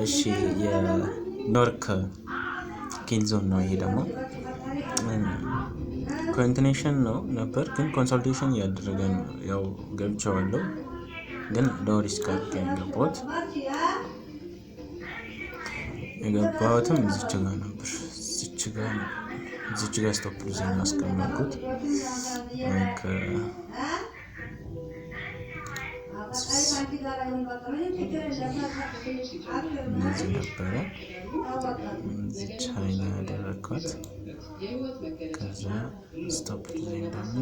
እሺ የኖርክ ኪል ዞን ነው። ይሄ ደግሞ ኮንቲኔሽን ነው ነበር ግን ኮንሰልቴሽን እያደረገ ነው። ያው ገብቼዋለሁ ግን ሎሪስክ የገባሁት የገባሁትም እዚች ጋር ነበር። እዚች ጋር ስቶፕ ሉዚንግ አስቀመጥኩት። እነዚህ ነበረ እዚች ሀይና ያደረግኳት። ከዛ ስቶፕ ሉዚንግ ደግሞ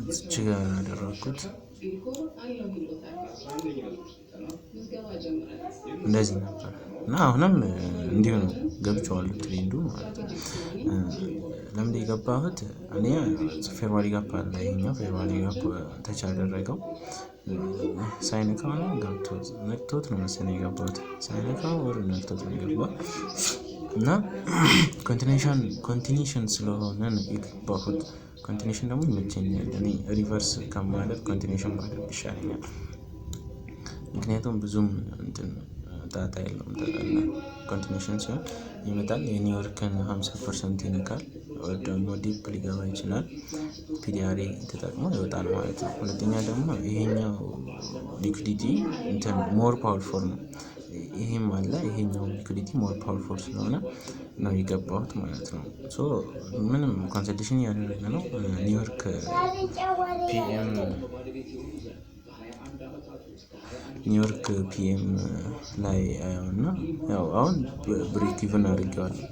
እዚች ጋር ያደረግኩት። እንደዚህ ነበር እና አሁንም እንዲሁ ነው ገብቼዋለሁ ትሬንዱ ማለት ነው። ለምን የገባሁት እኔ ፌብሩዋሪ ጋፕ አለ። ይሄኛው ፌብሩዋሪ ጋፕ ተች አደረገው ሳይነካው ነው ገብቶት ነክቶት ነው መሰለኝ የገባሁት። ሳይነካው ወር ነክቶት ነው የገባው እና ኮንቲኔሽን ስለሆነ ነው የገባሁት። ኮንቲኔሽን ደግሞ ይመቸኛል። እኔ ሪቨርስ ከማለት ኮንቲኔሽን ማድረግ ይሻለኛል። ምክንያቱም ብዙም እንትን ጣጣ የለውም። ተቀላ ኮንቲኔሽን ሲሆን ይመጣል የኒውዮርክን 50% ይነካል ወይ ደግሞ ዲፕ ሊገባ ይችላል። ፒዲአር ተጠቅሞ ይወጣል ማለት ነው። ሁለተኛ ደግሞ ይሄኛው ሊኩዲቲ እንትን ሞር ፓወርፉል ነው። ይሄም አለ ይሄኛው ሊኩዲቲ ሞር ፓወርፉል ስለሆነ ነው የገባሁት ማለት ነው። ሶ ምንም ኮንሰልቴሽን ያደረገ ነው። ኒውዮርክ ፒኤም ላይ አየውና ያው አሁን ብሬክ ኢቭን አድርጌዋለሁ።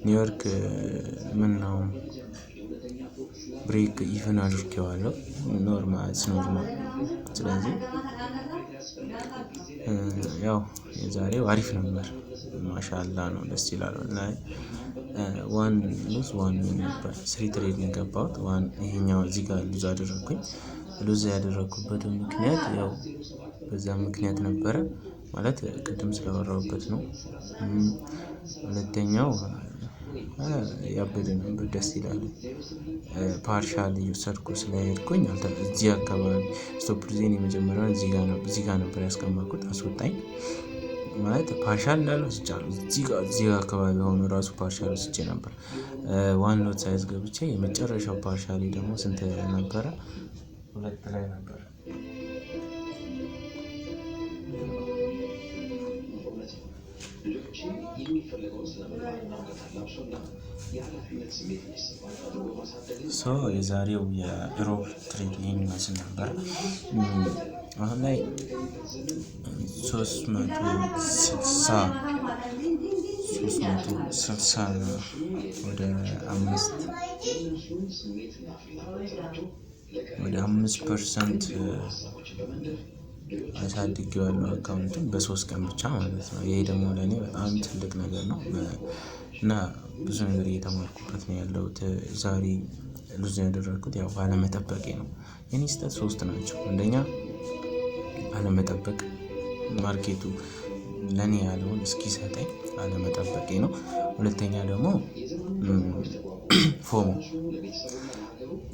ኒውዮርክ ምን ነው ብሬክ ኢቭን አድርጌዋለሁ። ኖርማል ስለዚህ ያው የዛሬው አሪፍ ነበር። ማሻአላ ነው፣ ደስ ይላል። ላይ ዋን ነበር 3 ትሬድ ነው የገባሁት። ይሄኛው እዚህ ጋር ሉዝ አደረኩኝ። ሉዝ ያደረኩበት ምክንያት ያው በዛ ምክንያት ነበረ ማለት ቅድም ስላወራሁበት ነው። ሁለተኛው ያበደ ነበር፣ ደስ ይላል። ፓርሻል እየወሰድኩ ስለሄድኩኝ እዚህ አካባቢ ስቶፕ ሉዜን የመጀመሪያውን እዚህ ጋር ነበር ያስቀመጥኩት። አስወጣኝ ማለት ፓርሻል እንዳለው ወስጃለሁ። እዚህ ጋር አካባቢ ሆኖ ራሱ ፓርሻል ወስጄ ነበር። ዋን ሎት ሳይዝ ገብቼ የመጨረሻው ፓርሻሊ ደግሞ ስንት ነበረ? 2 ላይ ነበር። የዛሬው የሮብ ትሬድ ይሄን ይመስል ነበር። አሁን ላይ 360 ወደ 5% አሳድጌዋለሁ አካውንቱን በ3 ቀን ብቻ ማለት ነው። ይሄ ደግሞ ለእኔ በጣም ትልቅ ነገር ነው እና ብዙ ነገር እየተማርኩበት ነው ያለሁት። ዛሬ ሉዝ ያደረኩት ያው ባለመጠበቄ ነው። የኔ ስህተት 3 ናቸው። አንደኛ አለመጠበቅ፣ ማርኬቱ ለኔ ያለውን እስኪሰጠኝ አለመጠበቄ ነው። ሁለተኛ ደግሞ ፎሞ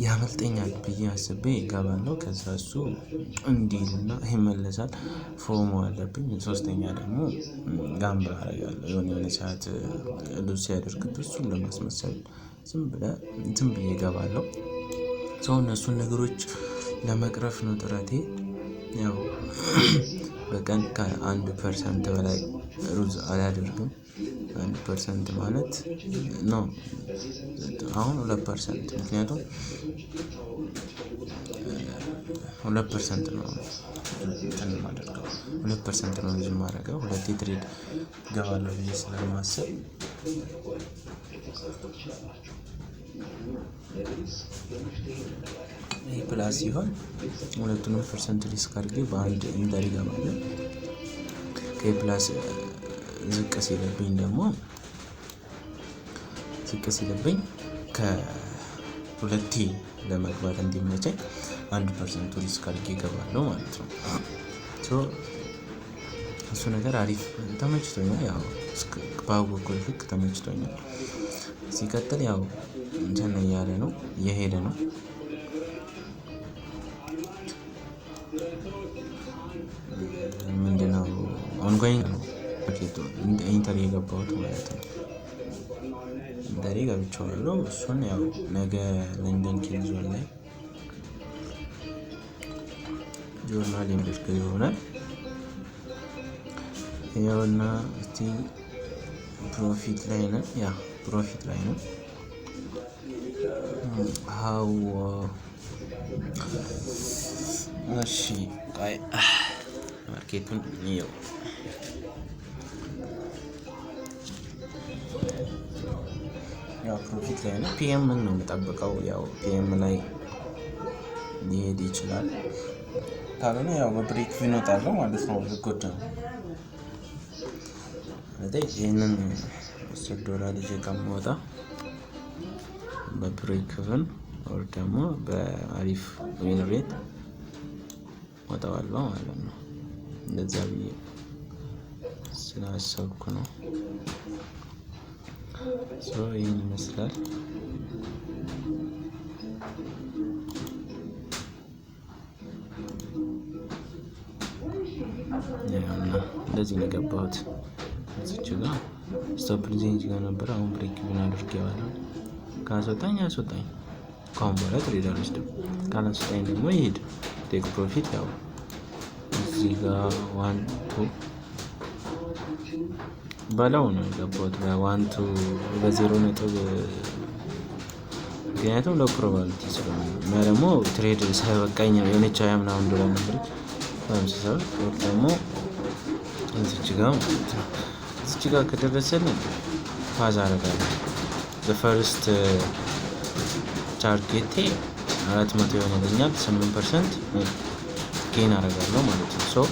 ያመልጠኛል ብዬ አስቤ እገባለሁ። ከዛ እሱ እንዲልና ይመለሳል። ፎሞ አለብኝ። ሶስተኛ ደግሞ ጋምብል አደርጋለሁ። የሆነ ሰዓት ሉዝ ሲያደርግብኝ እሱን ለማስመሰል ዝም ብዬ እገባለሁ። እነሱን ነገሮች ለመቅረፍ ነው ጥረቴ። ያው በቀን ከ1% በላይ ሉዝ አላደርግም። 1% ማለት ነው አሁን 2%። ምክንያቱም 2% ነው እንትን የማደርገው 2% ነው ሉዝ የማደርገው። 2 ትሬድ እገባለሁ ብዬ ስለማስብ ይሄ ፕላስ ሲሆን ሁለቱንም ፐርሰንት ሪስክ አድርጌ በአንድ ኢንተር እገባለሁ። ከፕላስ ዝቅ ሲልብኝ ከሁለቴ ለመግባት እንዲመቸኝ 1% ሪስክ አድርጌ እገባለሁ ማለት ነው። እሱ ነገር አሪፍ ተመችቶኛል። ያው ባወቅኩት ልክ ተመችቶኛል። ሲቀጥል ያው እንትን እያለ ነው እየሄደ ነው። ምንድነው ኦንጎይንግ ነው ፓኬቱ ኢንተር የገባሁት ማለት ነው። ኢንተር ገብቼዋለሁ። እሱን ያው ነገ ለንደን ኪንግ ዞን ላይ ጆርናል የሚደርግ ይሆናል። ይኸውና እስቲ ፕሮፊት ላይ ነው፣ ያ ፕሮፊት ላይ ነው። ሀው እሺ ቆይ ማርኬቱን ይኸው ያው ፕሮፊት ላይ ነው። ፒኤም ምን ነው የምጠብቀው? ያው ፒኤም ላይ ሊሄድ ይችላል። ካልሆነ ያው በብሬክ ኢቭን እወጣለሁ ማለት ነው። ዝጎዳ ነው ማለት ይሄንን $10 ይዤ ከምወጣ በብሬክ ኢቭን ወር ደግሞ በአሪፍ ዊን ሬት ወጣዋለሁ ማለት ነው። እንደዛ ብዬ ስላሰብኩ ነው። ይህን ይመስላል። እንደዚህ ነው የገባሁት። እዚች ጋር ስቶፕ ሊዜንጅ ጋር ነበር። አሁን ብሬክ ኢቭን አድርጌዋለሁ። ካስወጣኝ አስወጣኝ። ከአሁን በኋላ ትሬደር ወስደው ካላስወጣኝ ደግሞ ይሄድ ቴክ ፕሮፊት። ያው እዚህ ጋር 1-2 በለው ነው የገባሁት በ1-2 በ0 ነጥብ። ምክንያቱም ለፕሮባቢሊቲ ስለሆነ እና ደግሞ ትሬድ ሳይበቃኝ የሆነች $20 ነበር በምስሰብ ደግሞ እዚች ጋር ከደረሰልን ፓዝ አደርጋለሁ። በፈርስት ታርጌቴ 400 ይሆንልኛል። 8% ጌን አደርጋለሁ ማለት ነው።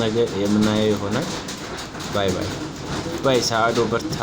ነገ የምናየው ይሆናል። ባይ ባይ። ሰዓዶ በርታ።